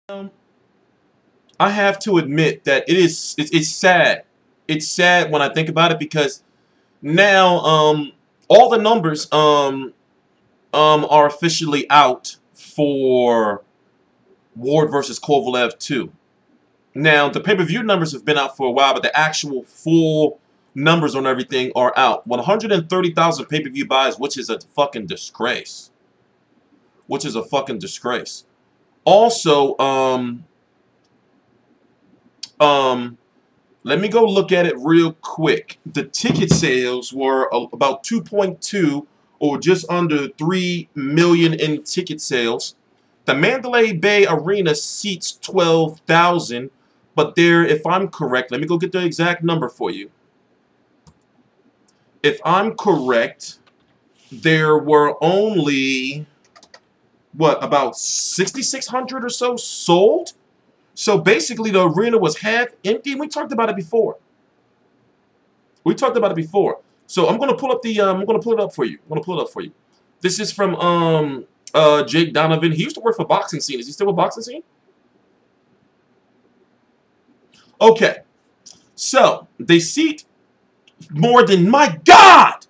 Um, I have to admit that it's sad. It's sad when I think about it because now all the numbers are officially out for Ward versus Kovalev 2. Now the pay-per-view numbers have been out for a while, but the actual full numbers on everything are out. 130,000 pay-per-view buys, which is a fucking disgrace. Which is a fucking disgrace. Also, let me go look at it real quick. The ticket sales were about 2.2 or just under 3 million in ticket sales. The Mandalay Bay Arena seats 12,000, but there, if I'm correct, let me go get the exact number for you. If I'm correct, there were only, what, about 6,600 or so sold? So basically, the arena was half empty. We talked about it before. We talked about it before. So I'm gonna pull up the. I'm gonna pull it up for you. I'm gonna pull it up for you. This is from Jake Donovan. He used to work for Boxing Scene. Is he still with Boxing Scene? Okay. So they seat more than, my God.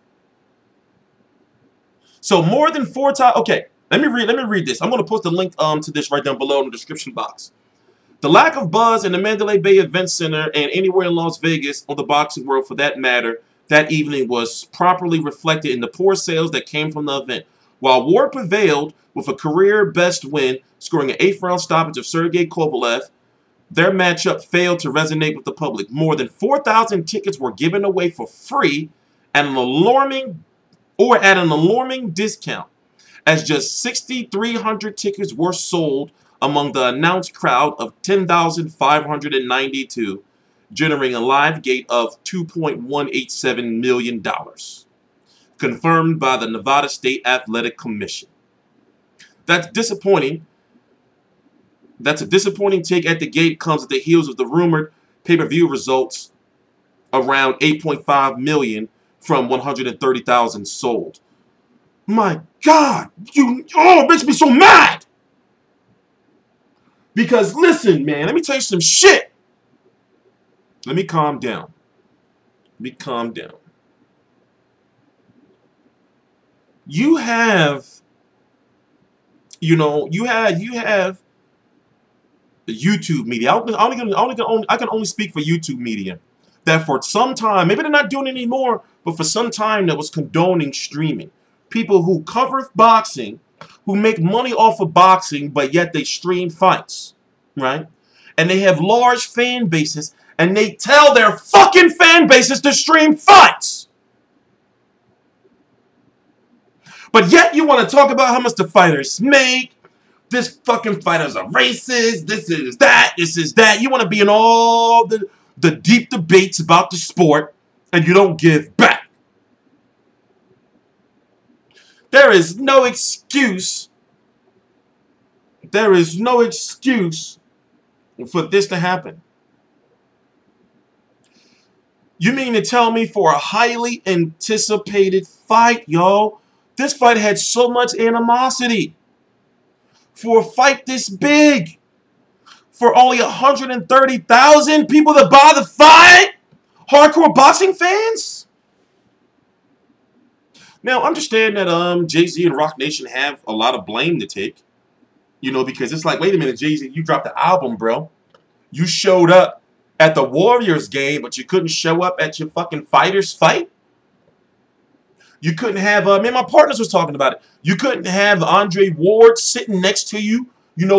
So more than 4 times. Okay. Let me read this. I'm gonna post a link to this right down below in the description box. The lack of buzz in the Mandalay Bay Event Center and anywhere in Las Vegas or the boxing world for that matter that evening was properly reflected in the poor sales that came from the event. While Ward prevailed with a career best win, scoring an 8th round stoppage of Sergey Kovalev, their matchup failed to resonate with the public. More than 4,000 tickets were given away for free at an alarming discount, as just 6,300 tickets were sold among the announced crowd of 10,592, generating a live gate of $2.187 million, confirmed by the Nevada State Athletic Commission. That's disappointing. That's a disappointing take at the gate. Comes at the heels of the rumored pay-per-view results, around 8.5 million from 130,000 sold. My God, it makes me so mad. Because listen, man, let me tell you some shit. Let me calm down. Let me calm down. You have, you have the YouTube media. I can only speak for YouTube media. That for some time, maybe they're not doing it anymore, but for some time that was condoning streaming. People who cover boxing, who make money off of boxing, but yet they stream fights, right? And they have large fan bases, and they tell their fucking fan bases to stream fights. But yet you want to talk about how much the fighters make. This fucking fighters are racist. This is that. This is that. You want to be in all the deep debates about the sport, and you don't give back. There is no excuse. There is no excuse for this to happen. You mean to tell me for a highly anticipated fight, yo, this fight had so much animosity. For a fight this big, for only 130,000 people that buy the fight? Hardcore boxing fans? Now, understand that Jay-Z and Rock Nation have a lot of blame to take. Because it's like, wait a minute, Jay-Z, you dropped the album, bro. You showed up at the Warriors game, but you couldn't show up at your fucking fighters fight? You couldn't have, man, my partners was talking about it. You couldn't have Andre Ward sitting next to you,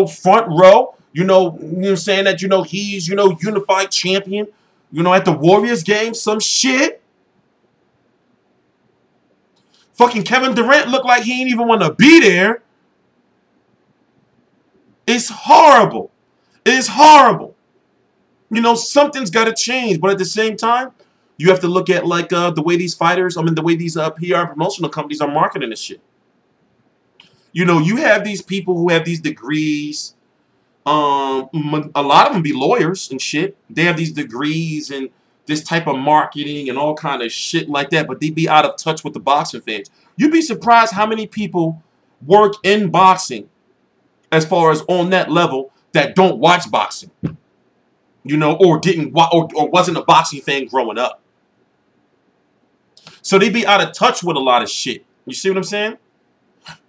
front row, saying that, he's, unified champion, at the Warriors game, some shit. Fucking Kevin Durant looked like he ain't even want to be there. It's horrible. It's horrible. Something's got to change. But at the same time, you have to look at, like, the way these fighters, the way these PR promotional companies are marketing this shit. You have these people who have these degrees. A lot of them be lawyers and shit. They have these degrees and this type of marketing and all kind of shit like that, but they be out of touch with the boxing fans. You'd be surprised how many people work in boxing as far as on that level that don't watch boxing, you know, or didn't or wasn't a boxing fan growing up. So they be out of touch with a lot of shit. You see what I'm saying?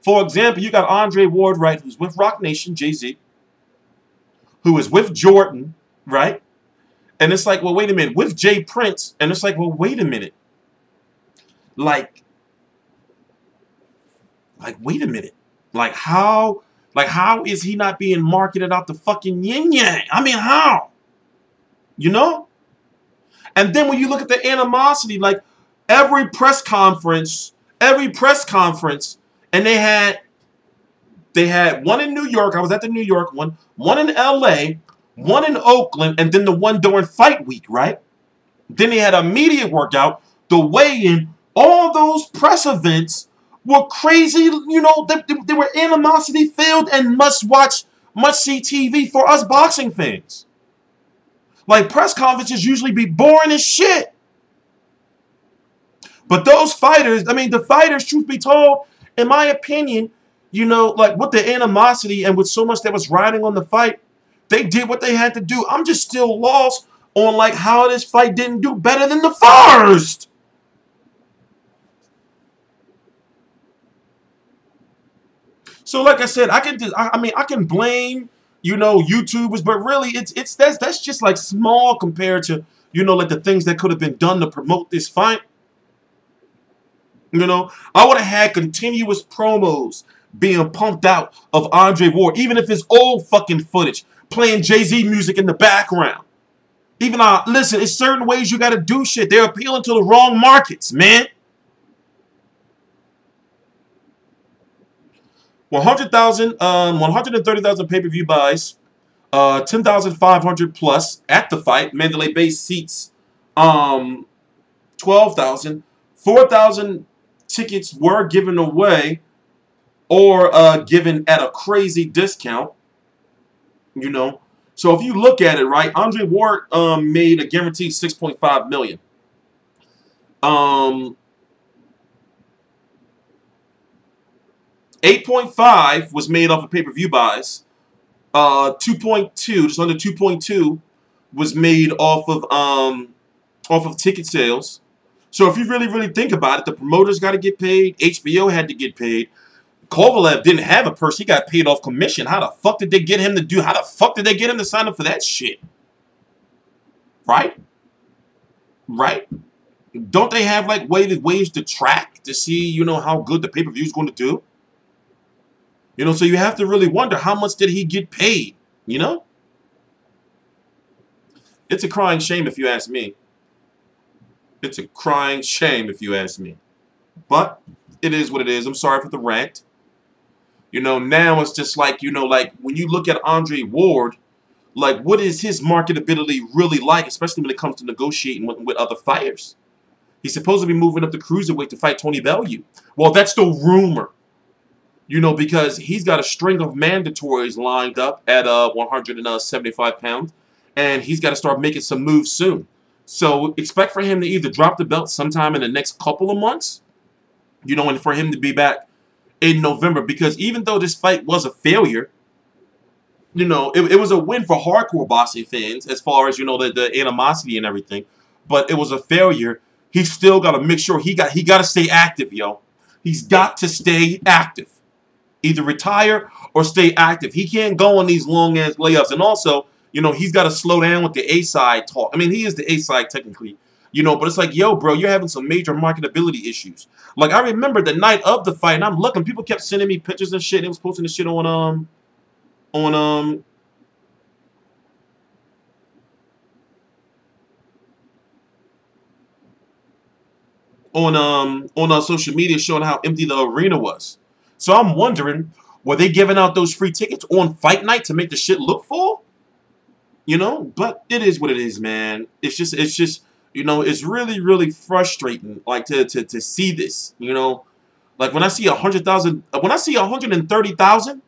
For example, you got Andre Ward, right, who's with Rock Nation, Jay-Z, who is with Jordan, right? And it's like, well, wait a minute, with Jay Prince, and it's like, well, wait a minute. Like, wait a minute. How is he not being marketed out the fucking yin yang? I mean, how? You know? And then when you look at the animosity, like every press conference, and they had one in New York. I was at the New York one in LA, one in Oakland, and then the one during fight week, right? Then they had a media workout, the weigh-in. All those press events were crazy, you know, they were animosity filled and must-watch, must-see TV for us boxing fans. Like, press conferences usually be boring as shit. But those fighters, I mean, the fighters, truth be told, in my opinion, you know, like with the animosity and with so much that was riding on the fight, they did what they had to do. I'm just still lost on, like, how this fight didn't do better than the first. So, like I said, I can blame, you know, YouTubers, but really, that's just like small compared to, you know, like the things that could have been done to promote this fight. You know, I would have had continuous promos being pumped out of Andre Ward, even if it's old fucking footage, playing Jay-Z music in the background. Even listen, it's certain ways you got to do shit. They're appealing to the wrong markets, man. 130,000 pay-per-view buys, 10,500 plus at the fight. Mandalay Bay seats 12,000. 4,000 tickets were given away or given at a crazy discount, you know. So if you look at it, right, Andre Ward made a guaranteed $6.5 million. 8.5 was made off of pay-per-view buys. 2.2, just under 2.2, was made off of ticket sales. So if you really think about it, the promoters got to get paid. HBO had to get paid. Kovalev didn't have a purse; he got paid off commission. How the fuck did they get him to do? How the fuck did they get him to sign up for that shit? Right? Right? Don't they have like ways to track to see, you know, how good the pay-per-view is going to do? You know, so you have to really wonder, how much did he get paid? You know? It's a crying shame if you ask me. It's a crying shame if you ask me. But it is what it is. I'm sorry for the rant. You know, now it's just like, you know, like when you look at Andre Ward, like what is his marketability really like, especially when it comes to negotiating with other fighters? He's supposed to be moving up the cruiserweight to fight Tony Bellew. Well, that's the rumor. You know, because he's got a string of mandatories lined up at 175 pounds, and he's got to start making some moves soon. So expect for him to either drop the belt sometime in the next couple of months, you know, and for him to be back in November. Because even though this fight was a failure, you know, it was a win for hardcore boxing fans as far as, you know, the animosity and everything. But it was a failure. He's still got to make sure he got to stay active, yo. He's got to stay active. Either retire or stay active. He can't go on these long-ass layups. And also, you know, he's got to slow down with the A-side talk. I mean, he is the A-side technically, you know, but it's like, yo, bro, you're having some major marketability issues. Like, I remember the night of the fight, and I'm looking, people kept sending me pictures and shit, and they was posting this shit on social media showing how empty the arena was. So I'm wondering, were they giving out those free tickets on fight night to make the shit look full? You know, but it is what it is, man. It's just, you know, it's really frustrating, like to see this, you know, like when I see 100,000, when I see 130,000,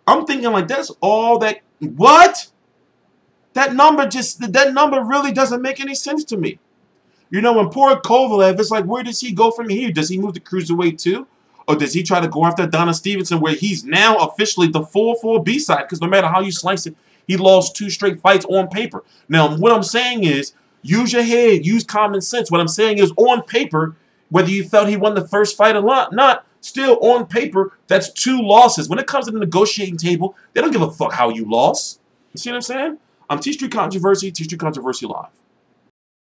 I'm thinking like that's all that. What? That number really doesn't make any sense to me. You know, when poor Kovalev, it's like, where does he go from here? Does he move to cruiserweight too? Or does he try to go after Adonis Stevenson, where he's now officially the 4-4 B-side? Because no matter how you slice it, he lost 2 straight fights on paper. Now, what I'm saying is, use your head, use common sense. What I'm saying is, on paper, whether you felt he won the first fight or not, still on paper, that's 2 losses. When it comes to the negotiating table, they don't give a fuck how you lost. You see what I'm saying? I'm TstreeT Controversy, TstreeT Controversy Live.